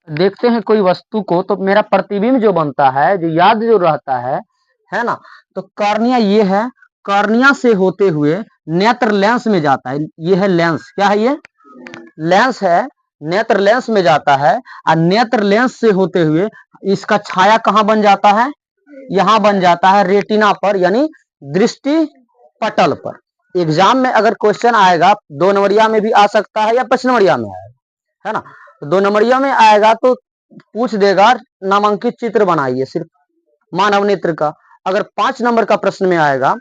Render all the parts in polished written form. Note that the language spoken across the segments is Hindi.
देखते हैं कोई वस्तु को तो मेरा प्रतिबिंब जो बनता है, जो याद जो रहता है ना? तो कॉर्निया ये है, कॉर्निया से होते हुए नेत्र लेंस में जाता है। ये है लेंस, क्या है ये? लेंस है, नेत्र लेंस में जाता है और नेत्र लेंस से होते हुए इसका छाया कहाँ बन जाता है? यहाँ बन जाता है रेटिना पर, यानी दृष्टि पटल पर। एग्जाम में अगर क्वेश्चन आएगा 2 नंबरिया में भी आ सकता है या 5 नंबरिया में आएगा, है ना? तो 2 नंबरिया में आएगा तो पूछ देगा नामांकित चित्र बनाइए सिर्फ मानव नेत्र का। अगर 5 नंबर का प्रश्न में आएगा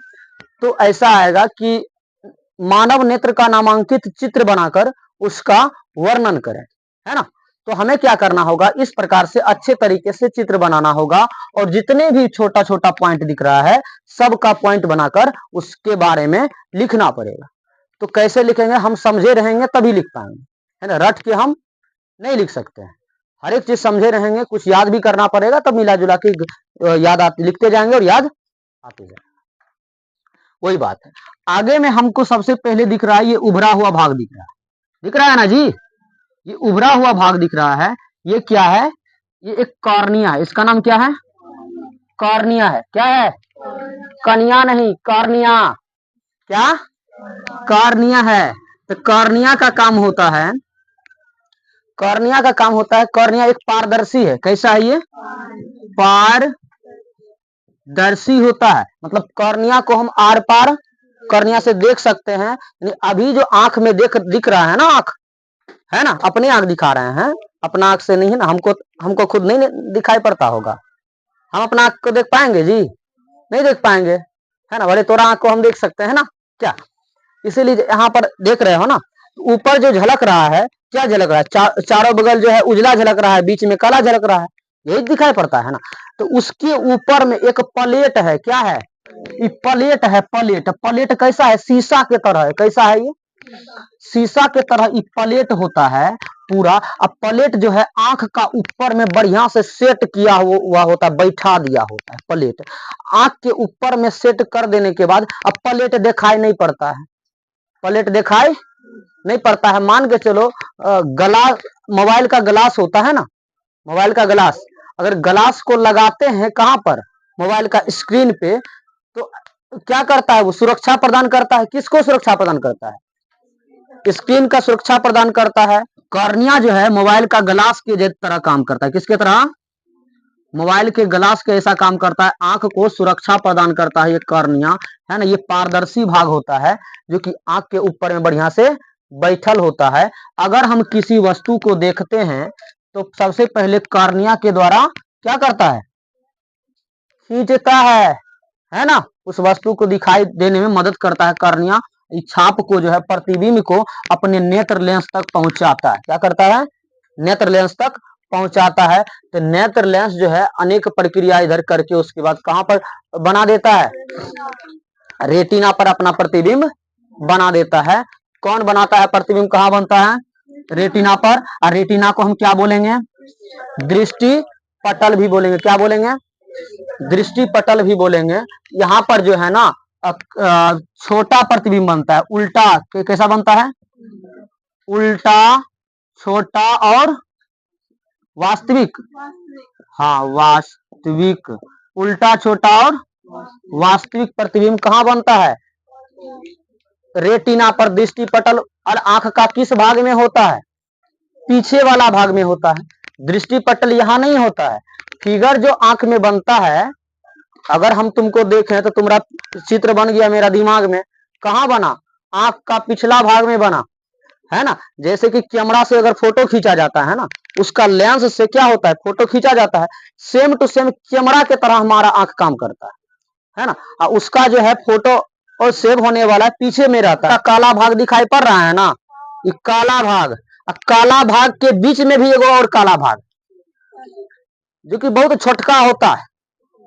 तो ऐसा आएगा कि मानव नेत्र का नामांकित चित्र बनाकर उसका वर्णन करें, है ना? तो हमें क्या करना होगा, इस प्रकार से अच्छे तरीके से चित्र बनाना होगा और जितने भी छोटा छोटा पॉइंट दिख रहा है सबका पॉइंट बनाकर उसके बारे में लिखना पड़ेगा। तो कैसे लिखेंगे? हम समझे रहेंगे तभी लिख पाएंगे, है ना? रट के हम नहीं लिख सकते हैं, हर एक चीज समझे रहेंगे, कुछ याद भी करना पड़ेगा, तब मिला जुला के याद आते लिखते जाएंगे और याद आते जाएंगे। वही बात है। आगे में हमको सबसे पहले दिख रहा है ये उभरा हुआ भाग दिख रहा है ना जी? ये उभरा हुआ भाग दिख रहा है, ये क्या है? ये एक कॉर्निया है। इसका नाम क्या है? कॉर्निया है। क्या है? कनिया नहीं, कॉर्निया। क्या? कॉर्निया है। तो कॉर्निया का काम होता है, कॉर्निया का काम होता है, कॉर्निया एक पारदर्शी है। कैसा है ये? पारदर्शी होता है, मतलब कॉर्निया को हम आर पार कॉर्निया से देख सकते हैं। अभी जो आंख में दिख रहा है ना, आंख है ना, अपने आंख दिखा रहे हैं, अपना आंख से नहीं है ना, हमको खुद नहीं दिखाई पड़ता होगा। हम अपना आंख को देख पाएंगे जी? नहीं देख पाएंगे, है ना? भले तोरा आंख को हम देख सकते हैं ना, क्या? इसीलिए यहाँ पर देख रहे हो ना, ऊपर जो झलक रहा है, क्या झलक रहा है? चारों बगल जो है उजला झलक रहा है, बीच में काला झलक रहा है, यही दिखाई पड़ता है ना। तो उसके ऊपर में एक प्लेट है। क्या है? ये प्लेट है। प्लेट कैसा है? शीशा के तरह है। कैसा है ये? शीशा के तरह ये प्लेट होता है पूरा। अब प्लेट जो है आंख का ऊपर में बढ़िया से सेट किया हुआ होता है, बैठा दिया होता है प्लेट। आंख के ऊपर में सेट कर देने के बाद अब प्लेट दिखाई नहीं पड़ता है, प्लेट दिखाई नहीं पड़ता है। मान के चलो ग्लास, मोबाइल का ग्लास होता है ना, मोबाइल का ग्लास, अगर ग्लास को लगाते हैं कहां पर? मोबाइल का स्क्रीन पे, तो क्या करता है? वो सुरक्षा प्रदान करता है। किसको सुरक्षा प्रदान करता है? स्क्रीन का सुरक्षा प्रदान करता है। कॉर्निया जो है मोबाइल का ग्लास के तरह काम करता है। किसके तरह? मोबाइल के ग्लास के ऐसा काम करता है, आंख को सुरक्षा प्रदान करता है ये कॉर्निया, है ना? ये पारदर्शी भाग होता है जो कि आंख के ऊपर में बढ़िया से बैठल होता है। अगर हम किसी वस्तु को देखते हैं तो सबसे पहले कॉर्निया के द्वारा क्या करता है? खींचता है ना? उस वस्तु को दिखाई देने में मदद करता है कॉर्निया। छाप को जो है, प्रतिबिंब को अपने नेत्र लेंस तक पहुंचाता है। क्या करता है? नेत्र लेंस तक पहुंचाता है। तो नेत्र लेंस जो है अनेक प्रक्रिया इधर करके उसके बाद कहां पर बना देता है? रेटिना पर अपना प्रतिबिंब बना देता है। कौन बनाता है प्रतिबिंब? कहां बनता है? रेटिना पर। और रेटिना को हम क्या बोलेंगे? दृष्टि पटल भी बोलेंगे। क्या बोलेंगे? दृष्टि पटल भी बोलेंगे। यहाँ पर जो है ना छोटा प्रतिबिंब बनता है, उल्टा। कैसा बनता है? उल्टा, छोटा और वास्तविक। हाँ, वास्तविक। उल्टा, छोटा और वास्तविक प्रतिबिंब कहाँ बनता है? रेटिना पर। दृष्टि पटल और आंख का किस भाग में होता है? पीछे वाला भाग में होता है। दृष्टि पटल यहाँ नहीं होता है। फिगर जो आंख में बनता है, अगर हम तुमको देखें तो तुम्हारा चित्र बन गया मेरा दिमाग में, कहाँ बना? आंख का पिछला भाग में बना, है ना? जैसे कि कैमरा से अगर फोटो खींचा जाता है ना, उसका लेंस से क्या होता है? फोटो खींचा जाता है। सेम टू सेम कैमरा के तरह हमारा आंख काम करता है ना? और उसका जो है फोटो और सेव होने वाला पीछे में रहता है। काला भाग दिखाई पड़ रहा है ना, ये काला भाग। काला भाग के बीच में भी एगो और काला भाग जो कि बहुत छोटका होता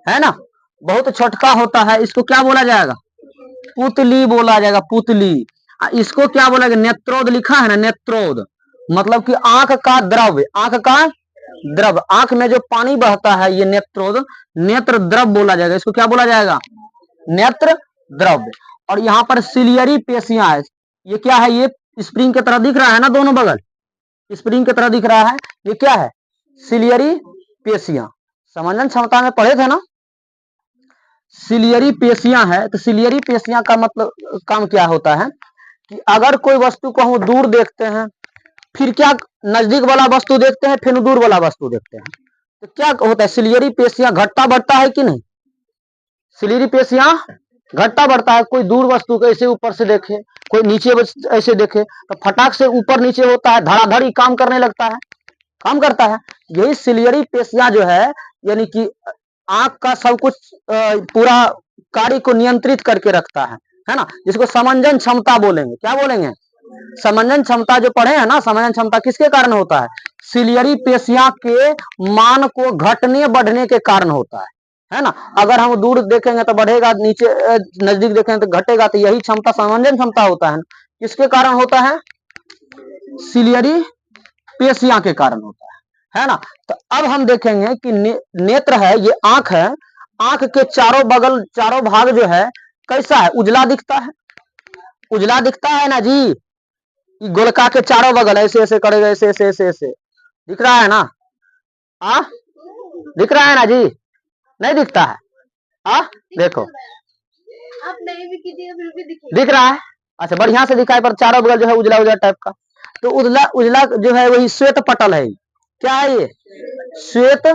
है ना? बहुत छोटका होता है। इसको क्या बोला जाएगा? पुतली बोला जाएगा, पुतली। इसको क्या बोला जाएगा? नेत्रोद लिखा है ना, नेत्रोद, मतलब कि आंख का द्रव्य। आंख का द्रव, आंख में जो पानी बहता है ये नेत्रोद, नेत्र द्रव बोला जाएगा। इसको क्या बोला जाएगा? नेत्र द्रव्य। और यहाँ पर सिलियरी पेशियां है। ये क्या है? ये स्प्रिंग की तरह दिख रहा है ना, दोनों बगल स्प्रिंग की तरह दिख रहा है। ये क्या है? सिलियरी पेशियां, समंजन क्षमता में पढ़े थे ना, सिलियरी पेशियां है। तो सिलियरी पेशियां का मतलब काम क्या होता है कि अगर कोई वस्तु को हम दूर देखते हैं, फिर क्या नजदीक वाला वस्तु देखते हैं, फिर दूर वाला वस्तु देखते हैं, तो क्या होता है, सिलियरी पेशियां घटता बढ़ता है कि नहीं, सिलियरी पेशियां घटता बढ़ता है। कोई दूर वस्तु को ऐसे ऊपर से देखे, कोई नीचे ऐसे देखे, तो फटाक से ऊपर नीचे होता है, धड़ाधड़ी काम करने लगता है, काम करता है। यही सिलियरी पेशियां जो है, यानी कि आंख का सब कुछ पूरा कार्य को नियंत्रित करके रखता है ना, जिसको समंजन क्षमता बोलेंगे। क्या बोलेंगे, समंजन क्षमता जो पढ़े हैं ना, समंजन क्षमता किसके कारण होता है, सिलियरी पेशियां के मान को घटने बढ़ने के कारण होता है ना। अगर हम दूर देखेंगे तो बढ़ेगा, नीचे नजदीक देखेंगे तो घटेगा, तो यही क्षमता समंजन क्षमता होता है। किसके कारण होता है, सिलियरी पेशियां के कारण होता है ना। तो अब हम देखेंगे कि नेत्र है, ये आंख है, आंख के चारों बगल, चारों भाग जो है कैसा है, उजला दिखता है, उजला दिखता है ना जी। गोलका के चारों बगल ऐसे ऐसे करेगा, ऐसे ऐसे ऐसे ऐसे, दिख रहा है ना, आ दिख रहा है ना जी, नहीं दिखता है, आ देखो आप नहीं भी कीजिएगा फिर भी दिख रहा है। अच्छा, बढ़िया से दिखाई, पर चारों बगल जो है उजला उजला टाइप का। तो उजला उजला जो है वही श्वेत पटल है। क्या है ये, श्वेत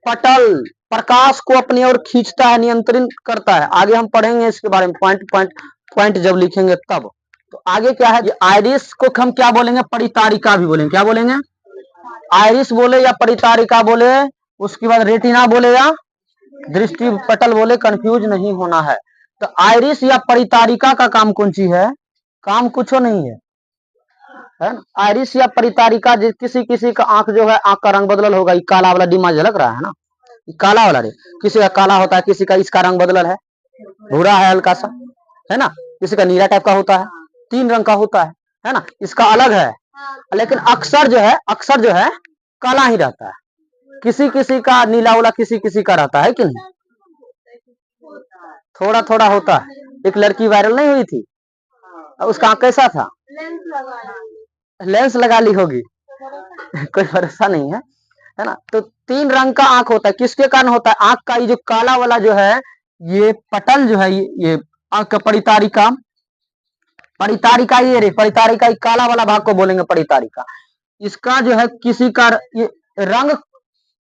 पटल, प्रकाश को अपनी ओर खींचता है, नियंत्रित करता है। आगे हम पढ़ेंगे इसके बारे में, पॉइंट पॉइंट पॉइंट जब लिखेंगे तब। तो आगे क्या है, ये आइरिस को हम क्या बोलेंगे, परितारिका भी बोलेंगे। क्या बोलेंगे, आइरिस बोले या परितारिका बोले, उसके बाद रेटिना बोले या दृष्टि पटल बोले, कंफ्यूज नहीं होना है। तो आइरिस या परितारिका का काम कौन सी है, काम कुछ नहीं है ना। आइरिस या परितारिका, किसी किसी का आंख जो है, आंख का रंग बदल होगा, काला वाला डिमा झलक रहा है ना, काला वाला रे, किसी का काला होता है, किसी का इसका रंग बदल है, भूरा है हल्का सा, है ना, किसी का नीला टाइप का होता है, 3 रंग का होता है ना, इसका अलग है। लेकिन अक्सर जो है, अक्सर जो है काला ही रहता है, किसी किसी का नीला वाला किसी किसी का रहता है कि नहीं, थोड़ा थोड़ा होता है। एक लड़की वायरल नहीं हुई थी, उसका आंख कैसा था, लेंस लगा ली होगी कोई भरोसा नहीं है ना। तो 3 रंग का आंख होता है, किसके कारण होता है, आंख का ये जो काला वाला जो है, ये पटल जो है, ये आंख का परितारिका, परितारिका ये रे, परितारिका काला वाला भाग को बोलेंगे परितारिका। इसका जो है किसी का ये रंग,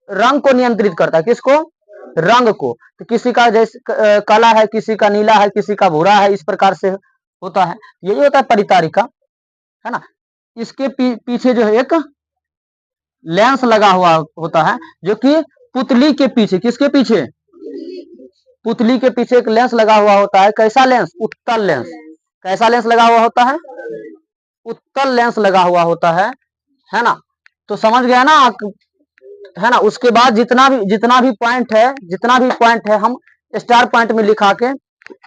रंग को नियंत्रित करता है, किसको, रंग को। तो किसी का जैसे काला है, किसी का नीला है, किसी का भूरा है, इस प्रकार से होता है, यही होता है परितारिका, है ना। इसके पीछे जो है एक लेंस लगा हुआ होता है, जो कि पुतली के पीछे, किसके पीछे, पुतली के पीछे एक लेंस लगा हुआ होता है। कैसा लेंस, उत्तल लेंस। कैसा लेंस लगा हुआ होता है, उत्तल लेंस लगा हुआ होता है ना। तो समझ गया ना, है ना। उसके बाद जितना भी पॉइंट है, जितना भी पॉइंट है हम स्टार पॉइंट में लिखा के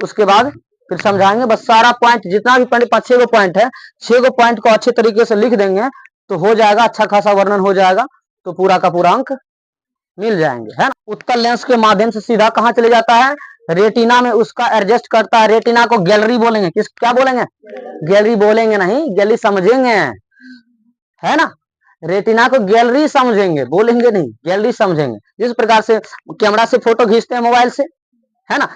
उसके बाद फिर समझाएंगे। बस सारा पॉइंट जितना भी पॉइंट, 5-6 गो पॉइंट है, 6 गो पॉइंट को अच्छे तरीके से लिख देंगे तो हो जाएगा, अच्छा खासा वर्णन हो जाएगा, तो पूरा का पूरा अंक मिल जाएंगे, है ना। उत्तल लेंस के माध्यम से सीधा कहाँ चले जाता है, रेटिना में उसका एडजस्ट करता है। रेटिना को गैलरी बोलेंगे, किस क्या बोलेंगे, गैलरी बोलेंगे नहीं, गैलरी समझेंगे, है ना। रेटिना को गैलरी समझेंगे, बोलेंगे नहीं, गैलरी समझेंगे। जिस प्रकार से कैमरा से फोटो खींचते हैं मोबाइल से, है ना,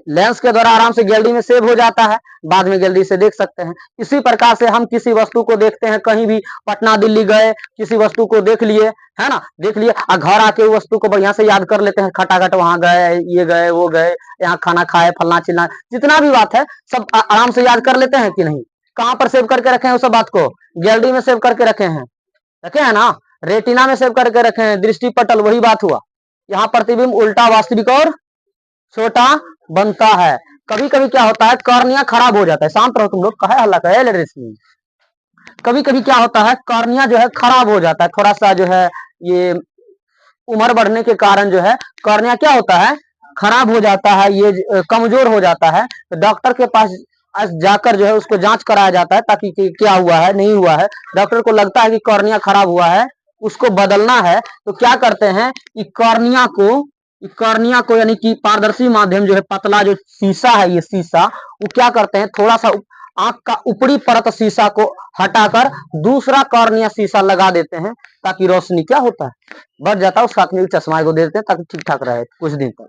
लेंस के द्वारा आराम से गैलरी में सेव हो जाता है, बाद में गैलरी से देख सकते हैं। इसी प्रकार से हम किसी वस्तु को देखते हैं, कहीं भी पटना दिल्ली गए, किसी वस्तु को देख लिए, है ना, देख लिए, और घर आके वस्तु को बढ़िया से याद कर लेते हैं, खटाखट वहां गए, ये गए, वो गए, यहाँ खाना खाए, फलना चिलना, जितना भी बात है सब आराम से याद कर लेते हैं कि नहीं। कहाँ पर सेव करके रखे हैं उस बात को, गैलरी में सेव करके रखे हैं, रखे हैं ना, रेटिना में सेव करके रखे हैं। दृष्टि पटल, वही बात हुआ, यहाँ प्रतिबिंब उल्टा, वास्तविक और छोटा बनता है। कभी कभी क्या होता है, कॉर्निया खराब हो जाता है, शांत रहो तुम लोग, कहे हल्ला कहे लेडीज। कभी कभी क्या होता है, कॉर्निया जो है खराब हो जाता है, थोड़ा सा जो है ये उम्र बढ़ने के कारण जो है कॉर्निया क्या होता है, खराब हो जाता है, ये कमजोर हो जाता है। तो डॉक्टर के पास जाकर जो है उसको जांच कराया जाता है, ताकि क्या हुआ है, नहीं हुआ है। डॉक्टर को लगता है कि कॉर्निया खराब हुआ है, उसको बदलना है, तो क्या करते हैं कि कॉर्निया को यानी कि पारदर्शी माध्यम जो है, पतला जो शीशा है, ये शीशा, वो क्या करते हैं, थोड़ा सा आंख का ऊपरी परत शीशा को हटाकर दूसरा कॉर्निया शीशा लगा देते हैं, ताकि रोशनी क्या होता है, बढ़ जाता है, उसका चश्मा को दे देते हैं ताकि ठीक ठाक रहे कुछ दिन तक।